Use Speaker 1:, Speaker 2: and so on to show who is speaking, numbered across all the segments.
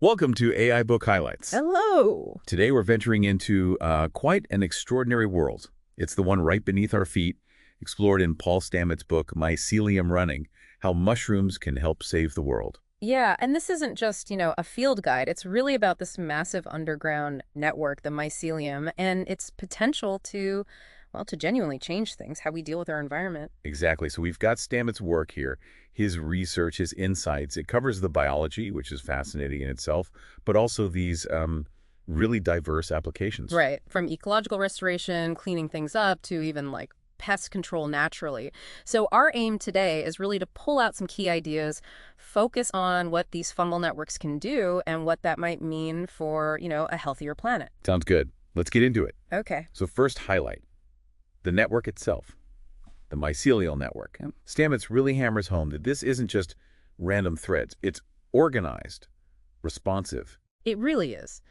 Speaker 1: Welcome to AI Book Highlights.
Speaker 2: Hello.
Speaker 1: Today we're venturing into quite an extraordinary world. It's the one right beneath our feet, explored in Paul Stamets' book, Mycelium Running, How Mushrooms Can Help Save the World.
Speaker 2: Yeah, and this isn't just, a field guide. It's really about this massive underground network, the mycelium, and its potential to, well, to genuinely change things, how we deal with our environment.
Speaker 1: Exactly. So we've got Stamets' work here, his research, his insights. It covers the biology, which is fascinating in itself, but also these really diverse applications.
Speaker 2: Right. From ecological restoration, cleaning things up, to even like pest control naturally. So our aim today is really to pull out some key ideas, focus on what these fungal networks can do and what that might mean for, a healthier planet.
Speaker 1: Sounds good. Let's get into it.
Speaker 2: Okay.
Speaker 1: So first highlight, the network itself, the mycelial network. Stamets really hammers home that this isn't just random threads. It's organized, responsive.
Speaker 2: It really is.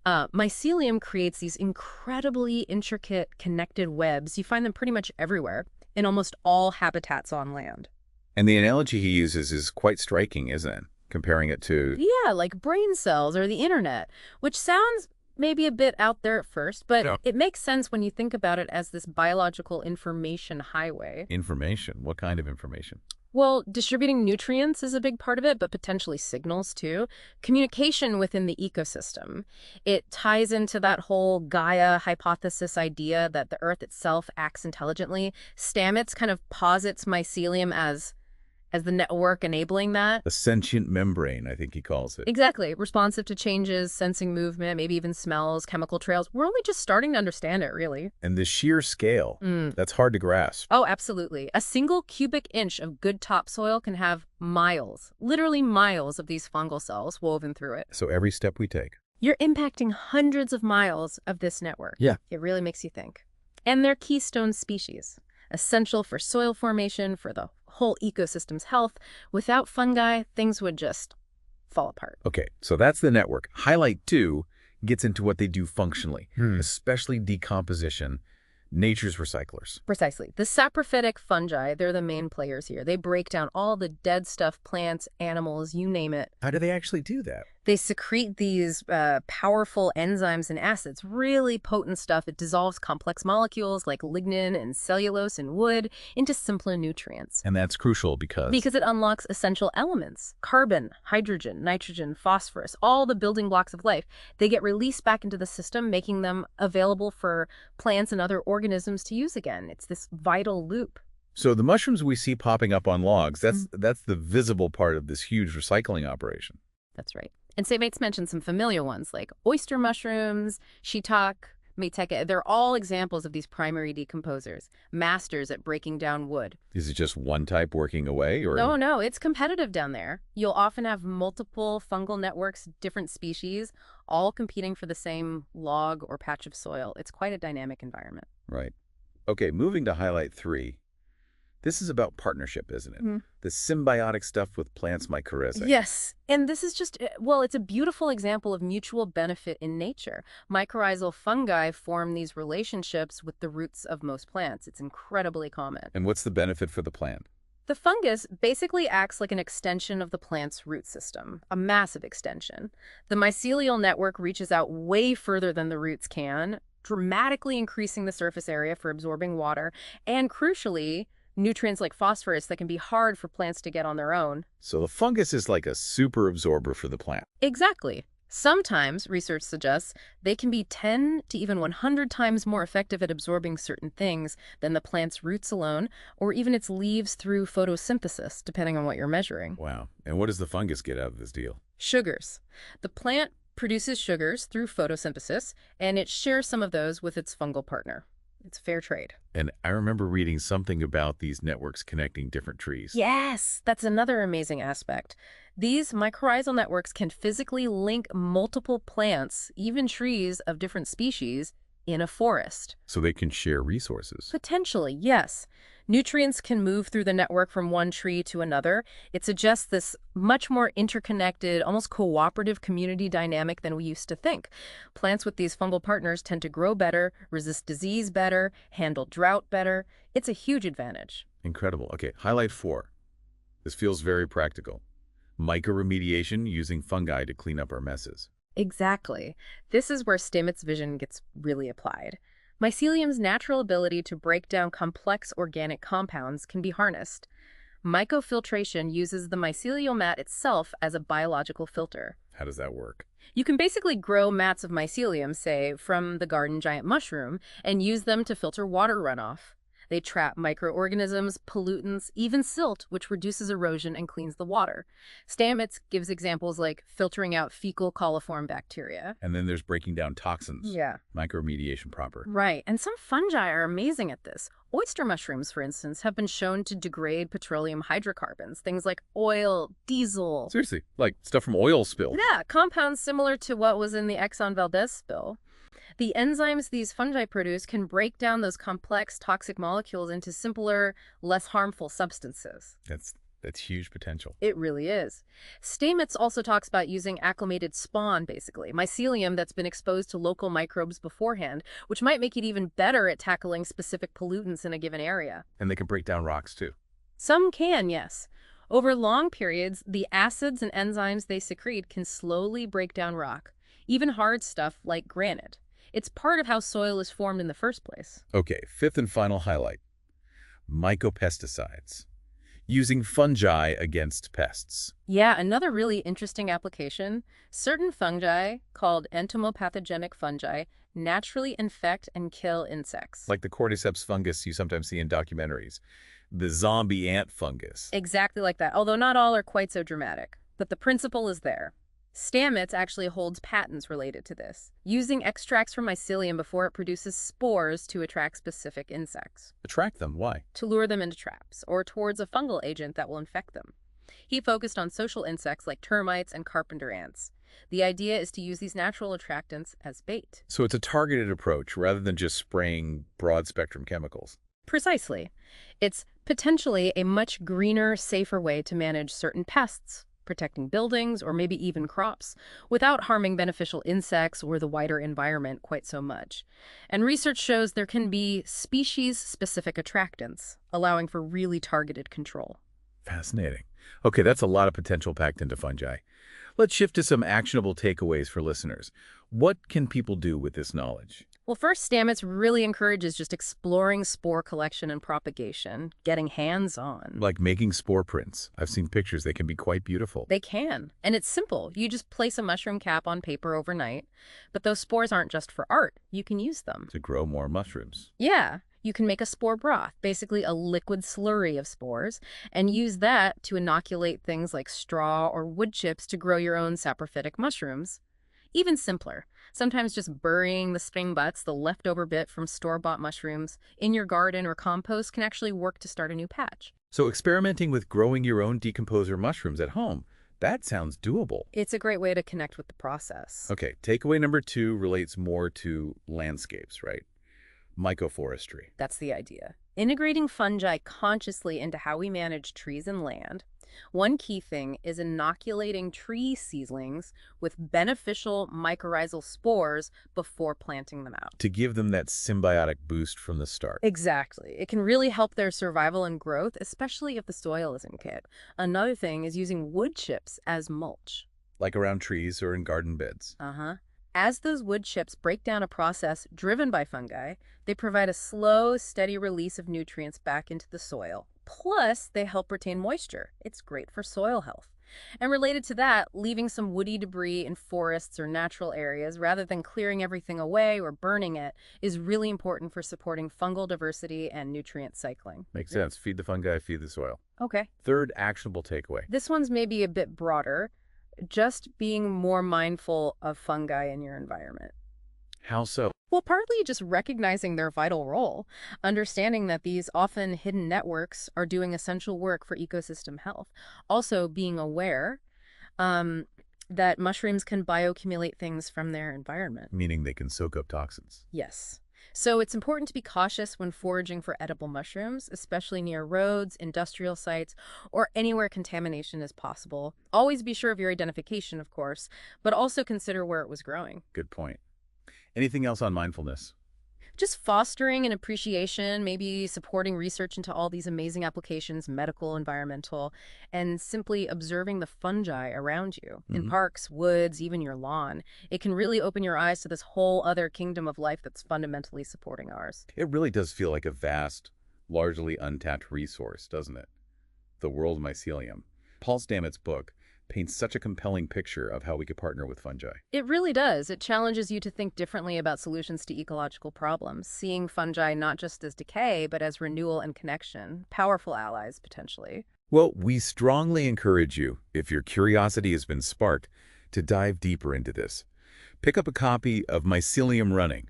Speaker 2: Mycelium creates these incredibly intricate connected webs. You find them pretty much everywhere, in almost all habitats on land.
Speaker 1: And the analogy he uses is quite striking, isn't it? Comparing it to...
Speaker 2: Yeah, like brain cells or the internet, which sounds maybe a bit out there at first, but
Speaker 1: Yeah.
Speaker 2: it makes sense when you think about it as this biological information highway.
Speaker 1: Information. What kind of information?
Speaker 2: Well, distributing nutrients is a big part of it, but potentially signals too. Communication within the ecosystem. It ties into that whole Gaia hypothesis idea that the Earth itself acts intelligently. Stamets kind of posits mycelium as the network enabling that.
Speaker 1: The sentient membrane, I think he calls it.
Speaker 2: Exactly. Responsive to changes, sensing movement, maybe even smells, chemical trails. We're only just starting to understand it, really.
Speaker 1: And the sheer scale, that's hard to grasp.
Speaker 2: Oh, absolutely. A single cubic inch of good topsoil can have miles, literally miles of these fungal cells woven through it.
Speaker 1: So every step we take.
Speaker 2: You're impacting hundreds of miles of this network.
Speaker 1: Yeah.
Speaker 2: It really makes you think. And they're keystone species, essential for soil formation, for the whole ecosystem's health. Without fungi, things would just fall apart.
Speaker 1: Okay, so that's the network. Highlight 2 gets into what they do functionally, especially decomposition, nature's recyclers.
Speaker 2: Precisely. The saprophytic fungi, they're the main players here. They break down all the dead stuff, plants, animals, you name it.
Speaker 1: How do they actually do that?
Speaker 2: They secrete these powerful enzymes and acids, really potent stuff. It dissolves complex molecules like lignin and cellulose in wood into simpler nutrients.
Speaker 1: And that's crucial because...
Speaker 2: Because it unlocks essential elements, carbon, hydrogen, nitrogen, phosphorus, all the building blocks of life. They get released back into the system, making them available for plants and other organisms to use again. It's this vital loop.
Speaker 1: So the mushrooms we see popping up on logs, that's the visible part of this huge recycling operation.
Speaker 2: That's right. And Stamets mentioned some familiar ones like oyster mushrooms, shiitake, maitake. They're all examples of these primary decomposers, masters at breaking down wood.
Speaker 1: Is it just one type working away? Or
Speaker 2: No, it's competitive down there. You'll often have multiple fungal networks, different species, all competing for the same log or patch of soil. It's quite a dynamic environment.
Speaker 1: Right. Okay, moving to highlight 3. This is about partnership, isn't it? The symbiotic stuff with plants mycorrhizae.
Speaker 2: Yes, and this is just, well, it's a beautiful example of mutual benefit in nature. Mycorrhizal fungi form these relationships with the roots of most plants. It's incredibly common.
Speaker 1: And what's the benefit for the plant?
Speaker 2: The fungus basically acts like an extension of the plant's root system, a massive extension. The mycelial network reaches out way further than the roots can, dramatically increasing the surface area for absorbing water, and crucially, nutrients like phosphorus that can be hard for plants to get on their own.
Speaker 1: So the fungus is like a super absorber for the plant.
Speaker 2: Exactly. Sometimes, research suggests, they can be 10 to even 100 times more effective at absorbing certain things than the plant's roots alone, or even its leaves through photosynthesis, depending on what you're measuring.
Speaker 1: Wow. And what does the fungus get out of this deal?
Speaker 2: Sugars. The plant produces sugars through photosynthesis, and it shares some of those with its fungal partner. It's fair trade.
Speaker 1: And I remember reading something about these networks connecting different trees.
Speaker 2: Yes, that's another amazing aspect. These mycorrhizal networks can physically link multiple plants, even trees of different species, in a forest.
Speaker 1: So they can share resources.
Speaker 2: Potentially, yes. Nutrients can move through the network from one tree to another. It suggests this much more interconnected, almost cooperative community dynamic than we used to think. Plants with these fungal partners tend to grow better, resist disease better, handle drought better. It's a huge advantage.
Speaker 1: Incredible. Okay, highlight 4. This feels very practical. Myco-remediation using fungi to clean up our messes.
Speaker 2: Exactly. This is where Stamets' vision gets really applied. Mycelium's natural ability to break down complex organic compounds can be harnessed. Mycofiltration uses the mycelial mat itself as a biological filter.
Speaker 1: How does that work?
Speaker 2: You can basically grow mats of mycelium, say, from the garden giant mushroom, and use them to filter water runoff. They trap microorganisms, pollutants, even silt, which reduces erosion and cleans the water. Stamets gives examples like filtering out fecal coliform bacteria.
Speaker 1: And then there's breaking down toxins.
Speaker 2: Yeah.
Speaker 1: Mycoremediation proper.
Speaker 2: Right, and some fungi are amazing at this. Oyster mushrooms, for instance, have been shown to degrade petroleum hydrocarbons, things like oil, diesel.
Speaker 1: Seriously, like stuff from oil spill.
Speaker 2: Yeah, compounds similar to what was in the Exxon Valdez spill. The enzymes these fungi produce can break down those complex toxic molecules into simpler, less harmful substances.
Speaker 1: That's huge potential.
Speaker 2: It really is. Stamets also talks about using acclimated spawn, basically, mycelium that's been exposed to local microbes beforehand, which might make it even better at tackling specific pollutants in a given area.
Speaker 1: And they can break down rocks too.
Speaker 2: Some can, yes. Over long periods, the acids and enzymes they secrete can slowly break down rock, even hard stuff like granite. It's part of how soil is formed in the first place.
Speaker 1: Okay, fifth and final highlight. Mycopesticides. Using fungi against pests.
Speaker 2: Yeah, another really interesting application. Certain fungi, called entomopathogenic fungi, naturally infect and kill insects.
Speaker 1: Like the cordyceps fungus you sometimes see in documentaries. The zombie ant fungus.
Speaker 2: Exactly like that, although not all are quite so dramatic. But the principle is there. Stamets actually holds patents related to this, using extracts from mycelium before it produces spores to attract specific insects.
Speaker 1: Attract them, why?
Speaker 2: To lure them into traps, or towards a fungal agent that will infect them. He focused on social insects like termites and carpenter ants. The idea is to use these natural attractants as bait.
Speaker 1: So it's a targeted approach rather than just spraying broad-spectrum chemicals.
Speaker 2: Precisely. It's potentially a much greener, safer way to manage certain pests, protecting buildings or maybe even crops, without harming beneficial insects or the wider environment quite so much. And research shows there can be species-specific attractants, allowing for really targeted control.
Speaker 1: Fascinating. Okay, that's a lot of potential packed into fungi. Let's shift to some actionable takeaways for listeners. What can people do with this knowledge?
Speaker 2: Well, first, Stamets really encourages just exploring spore collection and propagation, getting hands-on.
Speaker 1: Like making spore prints. I've seen pictures. They can be quite beautiful.
Speaker 2: They can. And it's simple. You just place a mushroom cap on paper overnight. But those spores aren't just for art. You can use them
Speaker 1: to grow more mushrooms.
Speaker 2: Yeah. You can make a spore broth, basically a liquid slurry of spores, and use that to inoculate things like straw or wood chips to grow your own saprophytic mushrooms. Even simpler, sometimes just burying the spring butts, the leftover bit from store-bought mushrooms, in your garden or compost can actually work to start a new patch.
Speaker 1: So experimenting with growing your own decomposer mushrooms at home, that sounds doable.
Speaker 2: It's a great way to connect with the process.
Speaker 1: Okay, takeaway number 2 relates more to landscapes, right? Mycoforestry.
Speaker 2: That's the idea. Integrating fungi consciously into how we manage trees and land. One key thing is inoculating tree seedlings with beneficial mycorrhizal spores before planting them out.
Speaker 1: To give them that symbiotic boost from the start.
Speaker 2: Exactly. It can really help their survival and growth, especially if the soil isn't good. Another thing is using wood chips as mulch.
Speaker 1: Like around trees or in garden beds.
Speaker 2: As those wood chips break down a process driven by fungi, they provide a slow, steady release of nutrients back into the soil. Plus, they help retain moisture. It's great for soil health. And related to that, leaving some woody debris in forests or natural areas rather than clearing everything away or burning it is really important for supporting fungal diversity and nutrient cycling.
Speaker 1: Makes sense. Feed the fungi, feed the soil.
Speaker 2: Okay.
Speaker 1: Third actionable takeaway.
Speaker 2: This one's maybe a bit broader. Just being more mindful of fungi in your environment.
Speaker 1: How so?
Speaker 2: Well, partly just recognizing their vital role, understanding that these often hidden networks are doing essential work for ecosystem health. Also being aware that mushrooms can bioaccumulate things from their environment.
Speaker 1: Meaning they can soak up toxins.
Speaker 2: Yes. So it's important to be cautious when foraging for edible mushrooms, especially near roads, industrial sites, or anywhere contamination is possible. Always be sure of your identification, of course, but also consider where it was growing.
Speaker 1: Good point. Anything else on mindfulness?
Speaker 2: Just fostering an appreciation, maybe supporting research into all these amazing applications, medical, environmental, and simply observing the fungi around you in
Speaker 1: Hmm.
Speaker 2: parks, woods, even your lawn. It can really open your eyes to this whole other kingdom of life that's fundamentally supporting ours.
Speaker 1: It really does feel like a vast, largely untapped resource, doesn't it? The World of Mycelium. Paul Stamets' book paints such a compelling picture of how we could partner with fungi.
Speaker 2: It really does. It challenges you to think differently about solutions to ecological problems, seeing fungi not just as decay, but as renewal and connection, powerful allies, potentially.
Speaker 1: Well, we strongly encourage you, if your curiosity has been sparked, to dive deeper into this. Pick up a copy of Mycelium Running,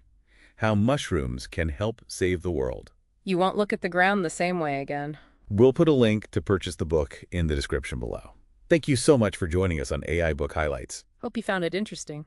Speaker 1: How Mushrooms Can Help Save the World.
Speaker 2: You won't look at the ground the same way again.
Speaker 1: We'll put a link to purchase the book in the description below. Thank you so much for joining us on AI Book Highlights.
Speaker 2: Hope you found it interesting.